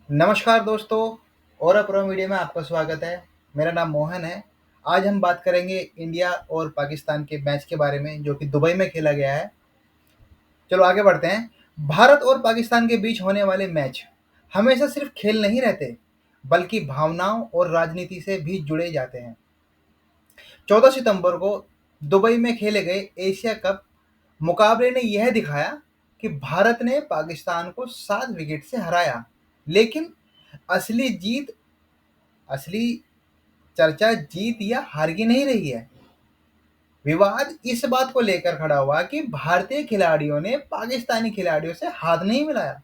नमस्कार दोस्तों। और प्रो मीडिया में आपका स्वागत है। मेरा नाम मोहन है। आज हम बात करेंगे इंडिया और पाकिस्तान के मैच के बारे में जो कि दुबई में खेला गया है। चलो आगे बढ़ते हैं। भारत और पाकिस्तान के बीच होने वाले मैच हमेशा सिर्फ खेल नहीं रहते, बल्कि भावनाओं और राजनीति से भी जुड़े जाते हैं। 14 सितंबर को दुबई में खेले गए एशिया कप मुकाबले ने यह दिखाया कि भारत ने पाकिस्तान को 7 विकेट से हराया। लेकिन असली जीत असली चर्चा जीत या हार की नहीं रही है। विवाद इस बात को लेकर खड़ा हुआ कि भारतीय खिलाड़ियों ने पाकिस्तानी खिलाड़ियों से हाथ नहीं मिलाया।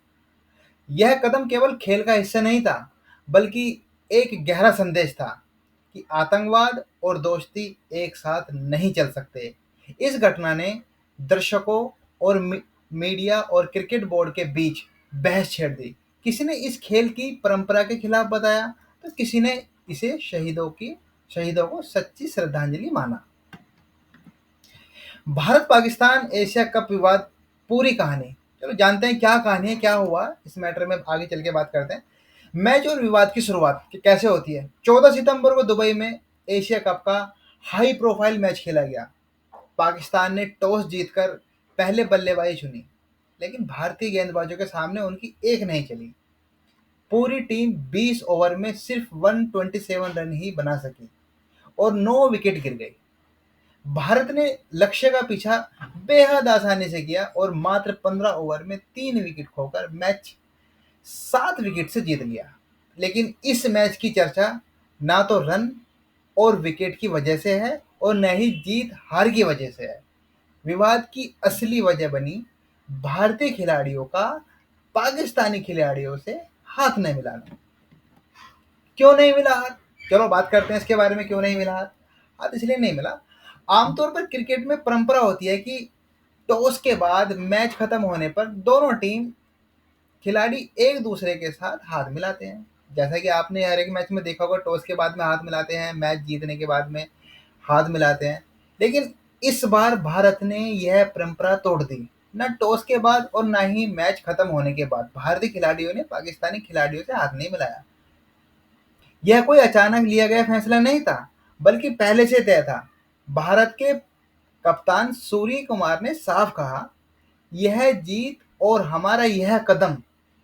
यह कदम केवल खेल का हिस्सा नहीं था, बल्कि एक गहरा संदेश था कि आतंकवाद और दोस्ती एक साथ नहीं चल सकते। इस घटना ने दर्शकों और मीडिया और क्रिकेट बोर्ड के बीच बहस छेड़ दी। किसी ने इस खेल की परंपरा के खिलाफ बताया, तो किसी ने इसे शहीदों को सच्ची श्रद्धांजलि माना। भारत पाकिस्तान एशिया कप विवाद पूरी कहानी। चलो जानते हैं क्या कहानी है, क्या हुआ इस मैटर में, आगे चल के बात करते हैं। मैच और विवाद की शुरुआत कैसे होती है। 14 सितंबर को दुबई में एशिया कप का हाई प्रोफाइल मैच खेला गया। पाकिस्तान ने टॉस जीतकर पहले बल्लेबाजी चुनी, लेकिन भारतीय गेंदबाजों के सामने उनकी एक नहीं चली। पूरी टीम 20 ओवर में सिर्फ 127 रन ही बना सकी और 9 विकेट गिर गई। भारत ने लक्ष्य का पीछा बेहद आसानी से किया और मात्र 15 ओवर में 3 विकेट खोकर मैच 7 विकेट से जीत लिया। लेकिन इस मैच की चर्चा ना तो रन और विकेट की वजह से है और न ही जीत हार की वजह से है। विवाद की असली वजह बनी भारतीय खिलाड़ियों का पाकिस्तानी खिलाड़ियों से हाथ नहीं मिलाना। क्यों नहीं मिला हाथ? चलो बात करते हैं इसके बारे में, क्यों नहीं मिला हाथ। हाथ इसलिए नहीं मिला, आमतौर पर क्रिकेट में परंपरा होती है कि टॉस के बाद मैच खत्म होने पर दोनों टीम खिलाड़ी एक दूसरे के साथ हाथ मिलाते हैं। जैसा कि आपने हर एक मैच में देखा होगा, टॉस के बाद में हाथ मिलाते हैं, मैच जीतने के बाद में हाथ मिलाते हैं। लेकिन इस बार भारत ने यह परंपरा तोड़ दी। न टॉस के बाद और न ही मैच खत्म होने के बाद भारतीय खिलाड़ियों ने पाकिस्तानी खिलाड़ियों से हाथ नहीं मिलाया। यह कोई अचानक लिया गया फैसला नहीं था, बल्कि पहले से तय था। भारत के कप्तान सूर्य कुमार ने साफ कहा, यह जीत और हमारा यह कदम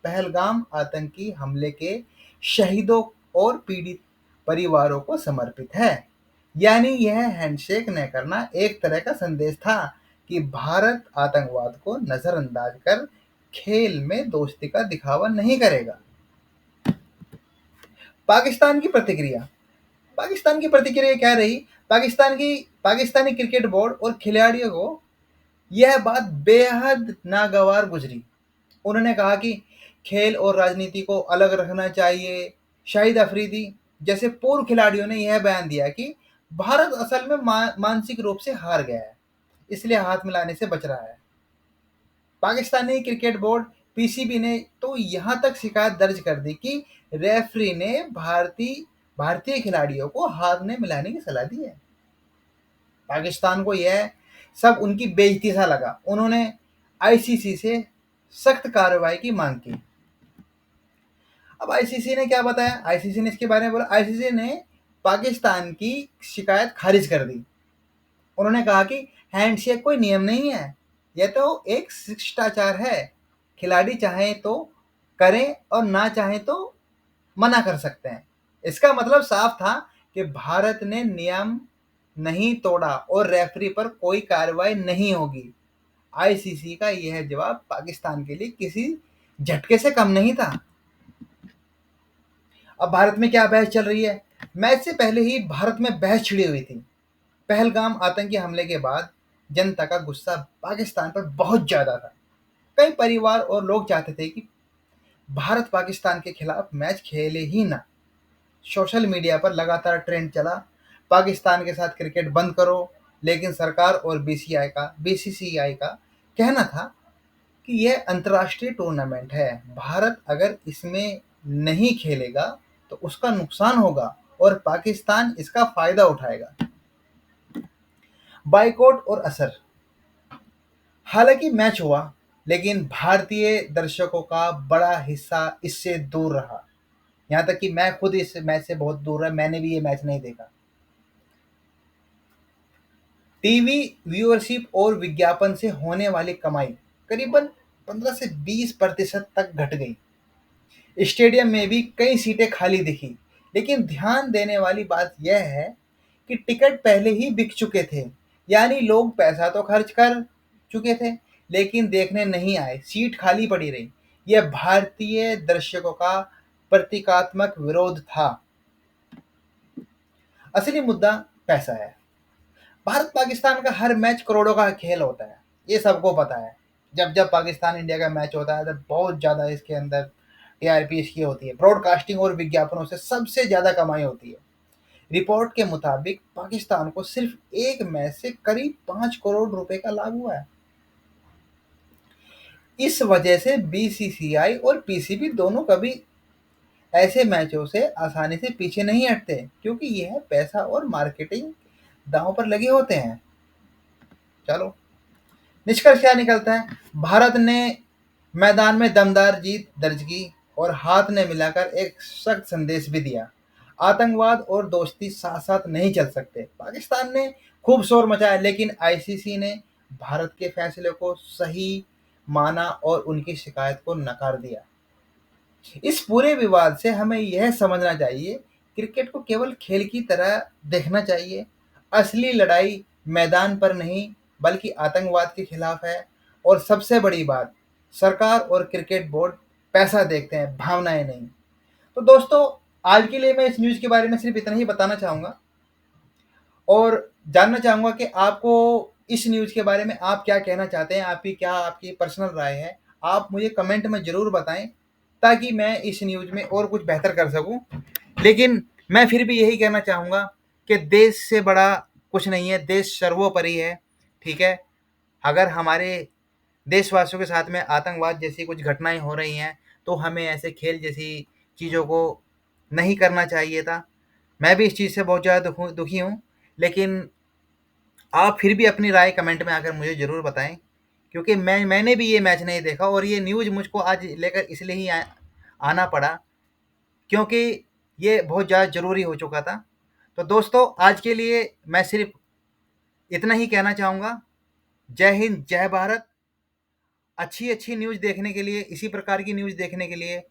पहलगाम आतंकी हमले के शहीदों और पीड़ित परिवारों को समर्पित है। यानी यह हैंडशेक न करना एक तरह का संदेश था कि भारत आतंकवाद को नजरअंदाज कर खेल में दोस्ती का दिखावा नहीं करेगा। पाकिस्तान की प्रतिक्रिया पाकिस्तान की प्रतिक्रिया क्या रही। पाकिस्तानी क्रिकेट बोर्ड और खिलाड़ियों को यह बात बेहद नागवार गुजरी। उन्होंने कहा कि खेल और राजनीति को अलग रखना चाहिए। शाहिद अफरीदी जैसे पूर्व खिलाड़ियों ने यह बयान दिया कि भारत असल में मानसिक रूप से हार गया है, इसलिए हाथ मिलाने से बच रहा है। पाकिस्तानी क्रिकेट बोर्ड पीसीबी ने तो यहां तक शिकायत दर्ज कर दी कि रेफरी ने भारतीय खिलाड़ियों को हाथ में मिलाने की सलाह दी है। पाकिस्तान को यह सब उनकी बेइज्जती सा लगा। उन्होंने आईसीसी से सख्त कार्रवाई की मांग की। अब आईसीसी ने क्या बताया, आईसीसी ने इसके बारे में बोला। आईसीसी ने पाकिस्तान की शिकायत खारिज कर दी। उन्होंने कहा कि हैंडशेक कोई नियम नहीं है, यह तो एक शिष्टाचार है। खिलाड़ी चाहें तो करें और ना चाहें तो मना कर सकते हैं। इसका मतलब साफ था कि भारत ने नियम नहीं तोड़ा और रेफरी पर कोई कार्रवाई नहीं होगी। आईसीसी का यह जवाब पाकिस्तान के लिए किसी झटके से कम नहीं था। अब भारत में क्या बहस चल रही है। मैच से पहले ही भारत में बहस छिड़ी हुई थी। पहलगाम आतंकी हमले के बाद जनता का गुस्सा पाकिस्तान पर बहुत ज्यादा था। कई परिवार और लोग चाहते थे कि भारत पाकिस्तान के खिलाफ मैच खेले ही ना। सोशल मीडिया पर लगातार ट्रेंड चला, पाकिस्तान के साथ क्रिकेट बंद करो। लेकिन सरकार और बीसीसीआई का कहना था कि यह अंतर्राष्ट्रीय टूर्नामेंट है, भारत अगर इसमें नहीं खेलेगा तो उसका नुकसान होगा और पाकिस्तान इसका फायदा उठाएगा। बाइकआउट और असर। हालांकि मैच हुआ, लेकिन भारतीय दर्शकों का बड़ा हिस्सा इससे दूर रहा। यहाँ तक कि मैं खुद इस मैच से बहुत दूर है, मैंने भी ये मैच नहीं देखा। टीवी व्यूअरशिप और विज्ञापन से होने वाली कमाई करीबन 15 से 20% तक घट गई। स्टेडियम में भी कई सीटें खाली दिखी, लेकिन ध्यान देने वाली बात यह है कि टिकट पहले ही बिक चुके थे। यानी लोग पैसा तो खर्च कर चुके थे, लेकिन देखने नहीं आए, सीट खाली पड़ी रही। यह भारतीय दर्शकों का प्रतीकात्मक विरोध था। असली मुद्दा पैसा है। भारत पाकिस्तान का हर मैच करोड़ों का खेल होता है, ये सबको पता है। जब जब पाकिस्तान इंडिया का मैच होता है तो बहुत ज़्यादा इसके अंदर टीआरपी इसकी होती है, ब्रॉडकास्टिंग और विज्ञापनों से सबसे ज़्यादा कमाई होती है। रिपोर्ट के मुताबिक पाकिस्तान को सिर्फ एक मैच से करीब 5 करोड़ रुपए का लाभ हुआ है। इस वजह से बीसीसीआई और पीसीबी दोनों कभी ऐसे मैचों से आसानी से पीछे नहीं हटते, क्योंकि यह पैसा और मार्केटिंग दांव पर लगे होते हैं। चलो, निष्कर्ष क्या निकलता है? भारत ने मैदान में दमदार जीत दर्ज की और हाथ ने मिलाकर एक सख्त संदेश भी दिया। आतंकवाद और दोस्ती साथ साथ नहीं चल सकते। पाकिस्तान ने खूब शोर मचाया, लेकिन आईसीसी ने भारत के फैसले को सही माना और उनकी शिकायत को नकार दिया। इस पूरे विवाद से हमें यह समझना चाहिए, क्रिकेट को केवल खेल की तरह देखना चाहिए। असली लड़ाई मैदान पर नहीं, बल्कि आतंकवाद के खिलाफ है। और सबसे बड़ी बात, सरकार और क्रिकेट बोर्ड पैसा देखते हैं, भावनाएं नहीं। तो दोस्तों, आज के लिए मैं इस न्यूज़ के बारे में सिर्फ इतना ही बताना चाहूँगा और जानना चाहूँगा कि आपको इस न्यूज़ के बारे में आप क्या कहना चाहते हैं, आपकी क्या आपकी पर्सनल राय है। आप मुझे कमेंट में ज़रूर बताएं, ताकि मैं इस न्यूज़ में और कुछ बेहतर कर सकूं। लेकिन मैं फिर भी यही कहना चाहूँगा कि देश से बड़ा कुछ नहीं है, देश सर्वोपरि है। ठीक है, अगर हमारे देशवासियों के साथ में आतंकवाद जैसी कुछ घटनाएं हो रही हैं, तो हमें ऐसे खेल जैसी चीज़ों को नहीं करना चाहिए था। मैं भी इस चीज़ से बहुत ज़्यादा दुखी हूँ। लेकिन आप फिर भी अपनी राय कमेंट में आकर मुझे ज़रूर बताएं, क्योंकि मैंने भी ये मैच नहीं देखा और ये न्यूज़ मुझको आज लेकर इसलिए ही आना पड़ा, क्योंकि ये बहुत ज़्यादा ज़रूरी हो चुका था। तो दोस्तों, आज के लिए मैं सिर्फ इतना ही कहना चाहूँगा। जय हिंद, जय भारत। अच्छी अच्छी न्यूज़ देखने के लिए, इसी प्रकार की न्यूज़ देखने के लिए,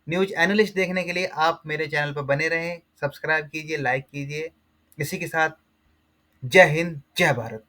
न्यूज़ एनालिस्ट देखने के लिए आप मेरे चैनल पर बने रहें। सब्सक्राइब कीजिए, लाइक कीजिए। इसी के साथ जय हिंद, जय भारत।